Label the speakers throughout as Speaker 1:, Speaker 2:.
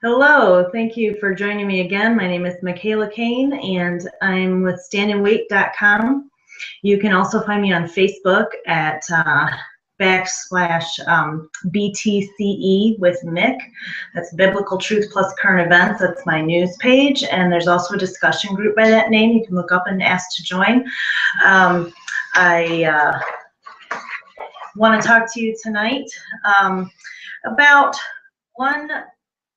Speaker 1: Hello, thank you for joining me again. My name is Michaela Kane and I'm with standandwait.com. You can also find me on Facebook at /BTCE with Mick. That's Biblical Truth Plus Current Events. That's my news page. And there's also a discussion group by that name. You can look up and ask to join. I want to talk to you tonight about one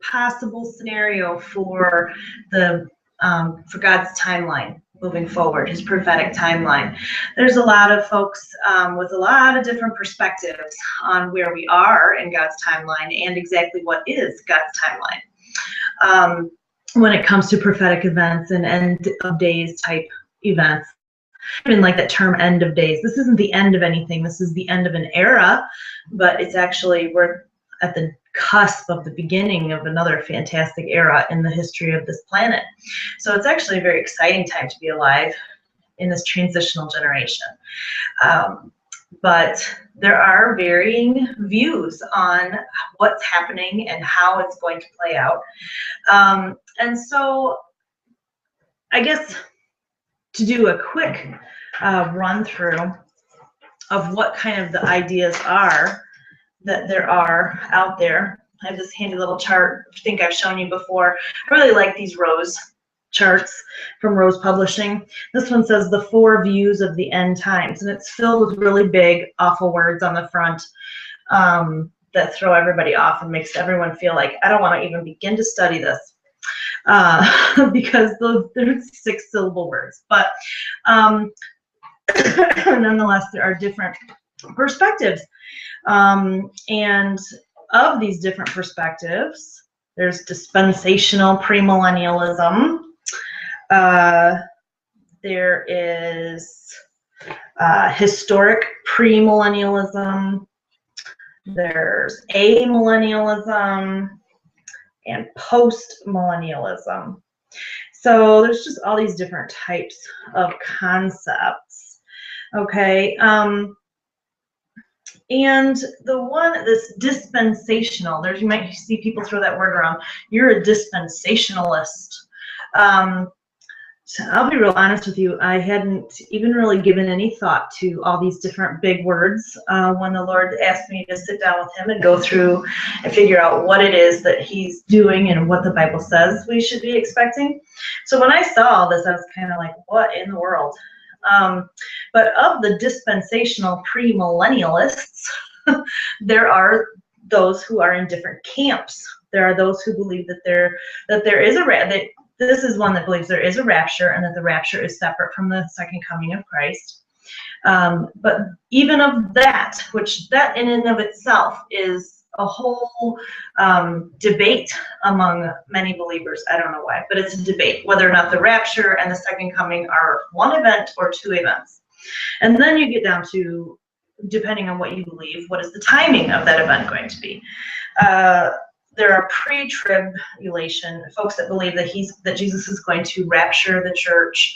Speaker 1: possible scenario for God's timeline moving forward, his prophetic timeline. There's a lot of folks with a lot of different perspectives on where we are in God's timeline and exactly what is God's timeline when it comes to prophetic events and end of days type events. I even like that term, end of days. This isn't the end of anything. This is the end of an era, but it's actually, we're at the cusp of the beginning of another fantastic era in the history of this planet. So it's actually a very exciting time to be alive in this transitional generation. But there are varying views on what's happening and how it's going to play out. And so I guess to do a quick run through of what kind of the ideas are that there are out there. I have this handy little chart I think I've shown you before. I really like these Rose charts from Rose Publishing. This one says the 4 views of the end times, and it's filled with really big, awful words on the front that throw everybody off and makes everyone feel like, I don't want to even begin to study this because they're 6-syllable words. But nonetheless, there are different perspectives. And of these different perspectives, there's dispensational premillennialism. There is historic premillennialism. There's amillennialism and post-millennialism. So there's just all these different types of concepts. Okay. And the one, this dispensational, you might see people throw that word around. You're a dispensationalist. So I'll be real honest with you. I hadn't even really given any thought to all these different big words when the Lord asked me to sit down with him and go through and figure out what it is that he's doing and what the Bible says we should be expecting. So when I saw all this, I was kind of like, what in the world? But of the dispensational premillennialists, there are those who are in different camps. There are those who believe that there is this is one that believes there is a rapture and that the rapture is separate from the second coming of Christ. But even of that, which that in and of itself is a whole debate among many believers. I don't know why, but it's a debate whether or not the rapture and the second coming are one event or 2 events. And then you get down to, depending on what you believe, what is the timing of that event going to be? There are pre-tribulation folks that believe that Jesus is going to rapture the church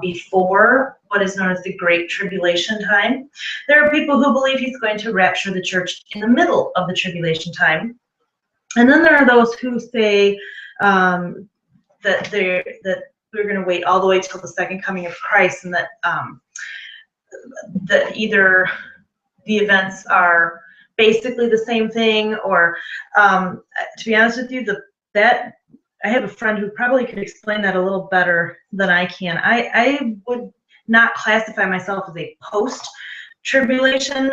Speaker 1: before what is known as the Great Tribulation time. There are people who believe he's going to rapture the church in the middle of the tribulation time. And then there are those who say that we're going to wait all the way till the second coming of Christ, and that that either the events are basically the same thing, or to be honest with you, I have a friend who probably could explain that a little better than I can. I would not classify myself as a post-tribulation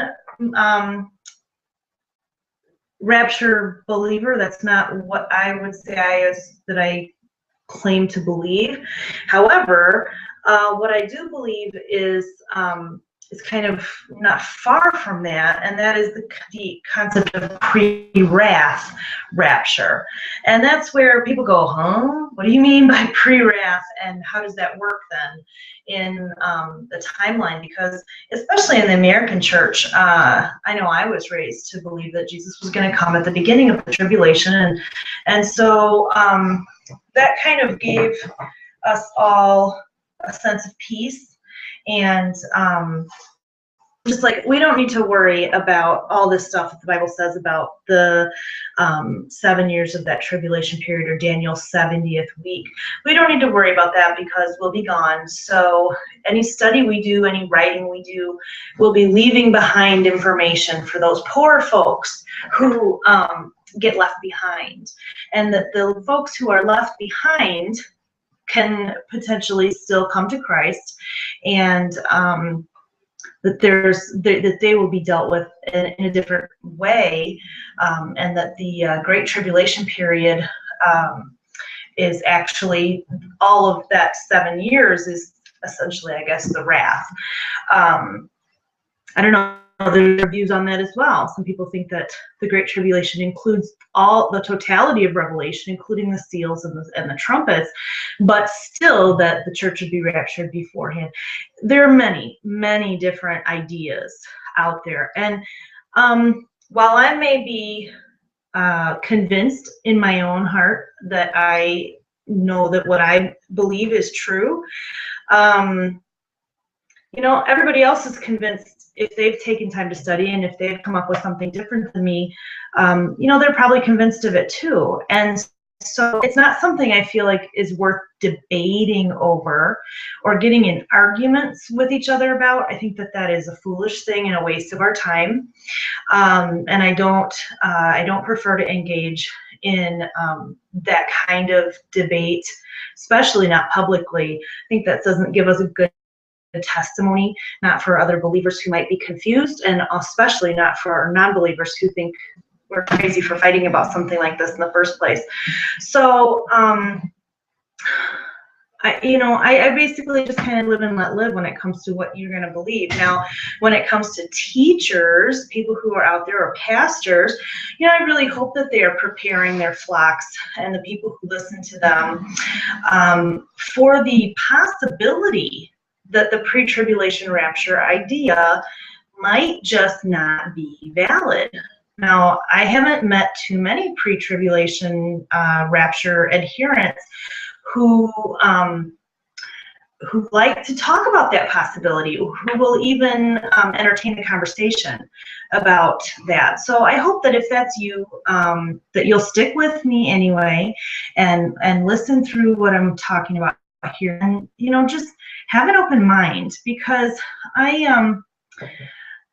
Speaker 1: rapture believer. That's not what I would say I claim to believe. However, what I do believe is kind of not far from that, and that is the concept of pre-wrath rapture. And that's where people go, huh? What do you mean by pre-wrath, and how does that work then in the timeline? Because especially in the American church, I know I was raised to believe that Jesus was going to come at the beginning of the tribulation, and so that kind of gave us all a sense of peace and just like, we don't need to worry about all this stuff that the Bible says about the 7 years of that tribulation period, or Daniel's 70th week. We don't need to worry about that because we'll be gone. So any study we do, any writing we do, we'll be leaving behind information for those poor folks who get left behind. And that the folks who are left behind can potentially still come to Christ, and that they will be dealt with in a different way, and that the Great Tribulation period is actually all of that 7 years is essentially, I guess, the wrath. I don't know their views on that as well. Some people think that the Great Tribulation includes all the totality of Revelation, including the seals and the trumpets, but still that the church would be raptured beforehand. There are many, many different ideas out there. And while I may be convinced in my own heart that I know that what I believe is true, you know, everybody else is convinced if they've taken time to study, and if they've come up with something different than me, you know, they're probably convinced of it too. And so it's not something I feel like is worth debating over or getting in arguments with each other about. I think that that is a foolish thing and a waste of our time. And I don't prefer to engage in that kind of debate, especially not publicly. I think that doesn't give us a good testimony, not for other believers who might be confused, and especially not for our non-believers who think we're crazy for fighting about something like this in the first place. So I basically just kind of live and let live when it comes to what you're going to believe. Now, when it comes to teachers, people who are out there, or pastors, you know, I really hope that they are preparing their flocks and the people who listen to them for the possibility that the pre-tribulation rapture idea might just not be valid. Now, I haven't met too many pre-tribulation rapture adherents who like to talk about that possibility, who will even entertain the conversation about that. So I hope that if that's you, that you'll stick with me anyway, and listen through what I'm talking about here, and you know, just have an open mind, because I'm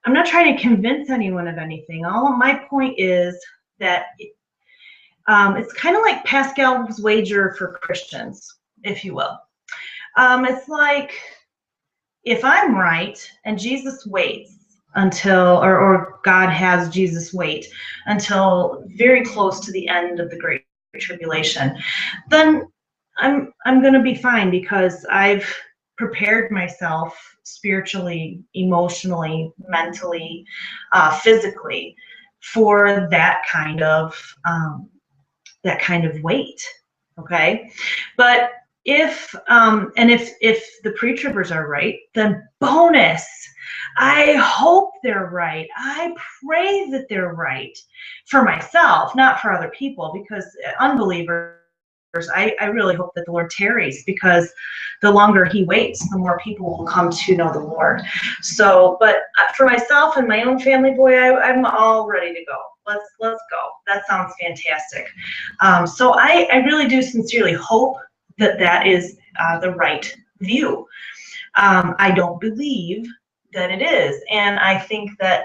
Speaker 1: not trying to convince anyone of anything. All my point is that it's kind of like Pascal's wager for Christians, if you will. It's like, if I'm right and Jesus waits until, or God has Jesus wait until very close to the end of the Great Tribulation, then I'm going to be fine, because I've prepared myself spiritually, emotionally, mentally, physically for that kind of weight. Okay, but if the pre-tribbers are right, then bonus. I hope they're right. I pray that they're right for myself, not for other people, because unbelievers, I really hope that the Lord tarries, because the longer he waits, the more people will come to know the Lord. So, but for myself and my own family, boy, I'm all ready to go. Let's go. That sounds fantastic. So I really do sincerely hope that that is the right view. I don't believe that it is, and I think that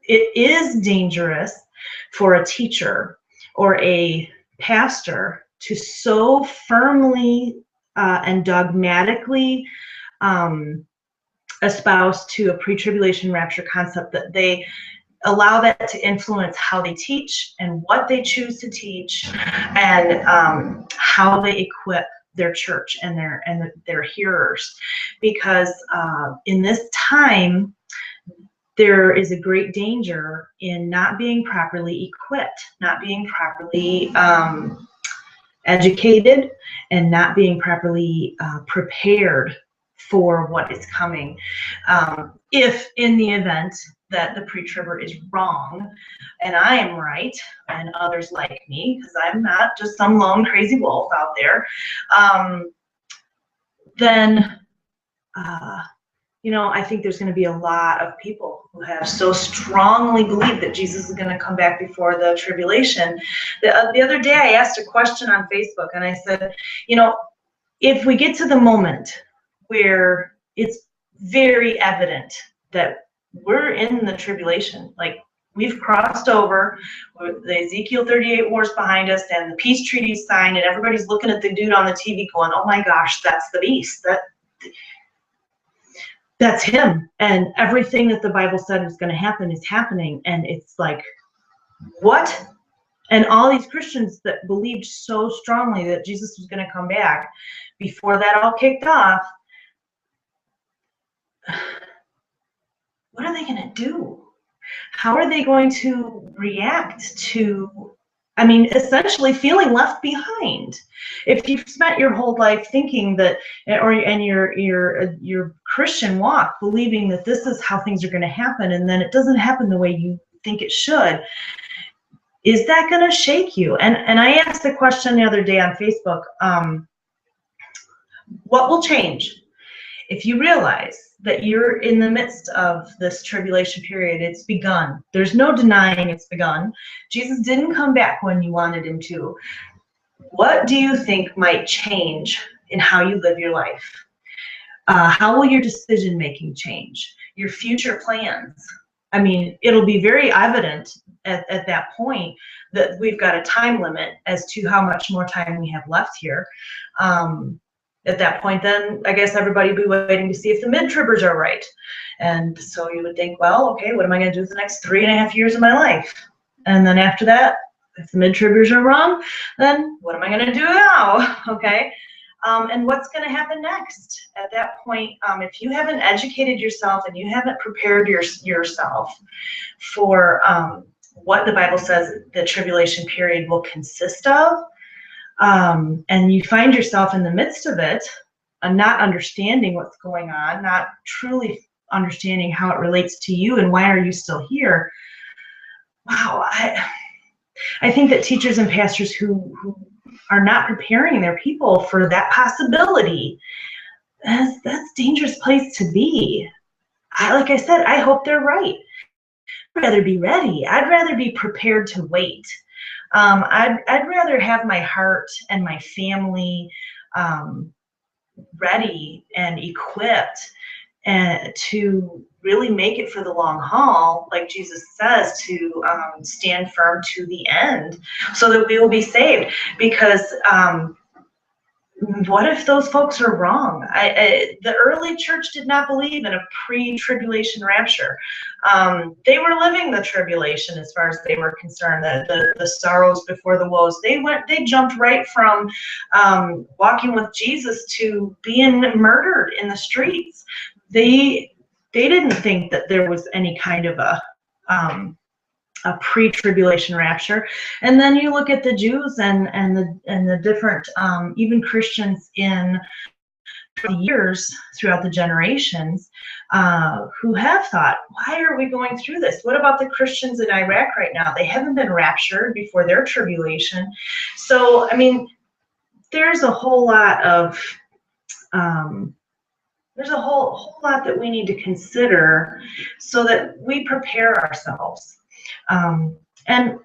Speaker 1: it is dangerous for a teacher or a pastor to so firmly and dogmatically espouse to a pre-tribulation rapture concept that they allow that to influence how they teach and what they choose to teach, and how they equip their church and their hearers. Because in this time, there is a great danger in not being properly equipped, not being properly educated, and not being properly prepared for what is coming. If in the event that the pre-tribber is wrong and I am right, and others like me, because I'm not just some lone crazy wolf out there, then I think there's going to be a lot of people who have so strongly believed that Jesus is going to come back before the tribulation. The other day I asked a question on Facebook, and I said, if we get to the moment where it's very evident that we're in the tribulation, like we've crossed over, the Ezekiel 38 wars behind us, and the peace treaty's signed, and everybody's looking at the dude on the TV going, oh my gosh, that's the beast. That's him, and everything that the Bible said was going to happen is happening, and it's like, what? And all these Christians that believed so strongly that Jesus was going to come back, before that all kicked off, what are they going to do? How are they going to react to, essentially feeling left behind? If you've spent your whole life thinking that, and your Christian walk believing that this is how things are going to happen, and then it doesn't happen the way you think it should, is that going to shake you? And I asked the question the other day on Facebook, what will change if you realize that you're in the midst of this tribulation period? It's begun. There's no denying it's begun. Jesus didn't come back when you wanted him to. What do you think might change in how you live your life? How will your decision making change? Your future plans? It'll be very evident at that point that we've got a time limit as to how much more time we have left here. At that point, then I guess everybody would be waiting to see if the mid-tribbers are right. And so you would think, well, okay, what am I going to do with the next 3.5 years of my life? And then after that, if the mid-tribbers are wrong, then what am I going to do now? Okay. And what's going to happen next? At that point, if you haven't educated yourself and you haven't prepared yourself for what the Bible says the tribulation period will consist of, and you find yourself in the midst of it, not understanding what's going on, not truly understanding how it relates to you and why are you still here. Wow, I think that teachers and pastors who are not preparing their people for that possibility, that's a dangerous place to be. Like I said, I hope they're right. I'd rather be ready. I'd rather be prepared to wait. I'd rather have my heart and my family ready and equipped and to really make it for the long haul, like Jesus says, to stand firm to the end, so that we will be saved. Because what if those folks are wrong? The early church did not believe in a pre-tribulation rapture. They were living the tribulation as far as they were concerned, the sorrows before the woes. They jumped right from walking with Jesus to being murdered in the streets. They didn't think that there was any kind of a pre-tribulation rapture. And then you look at the Jews and the different even Christians in the years throughout the generations who have thought, why are we going through this? What about the Christians in Iraq right now? They haven't been raptured before their tribulation. So there's a whole lot of there's a whole lot that we need to consider so that we prepare ourselves. And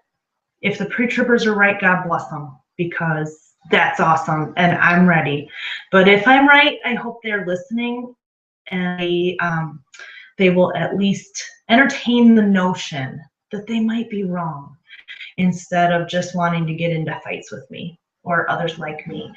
Speaker 1: if the pre-tribbers are right, God bless them, because that's awesome and I'm ready. But if I'm right, I hope they're listening and they will at least entertain the notion that they might be wrong, instead of just wanting to get into fights with me or others like me.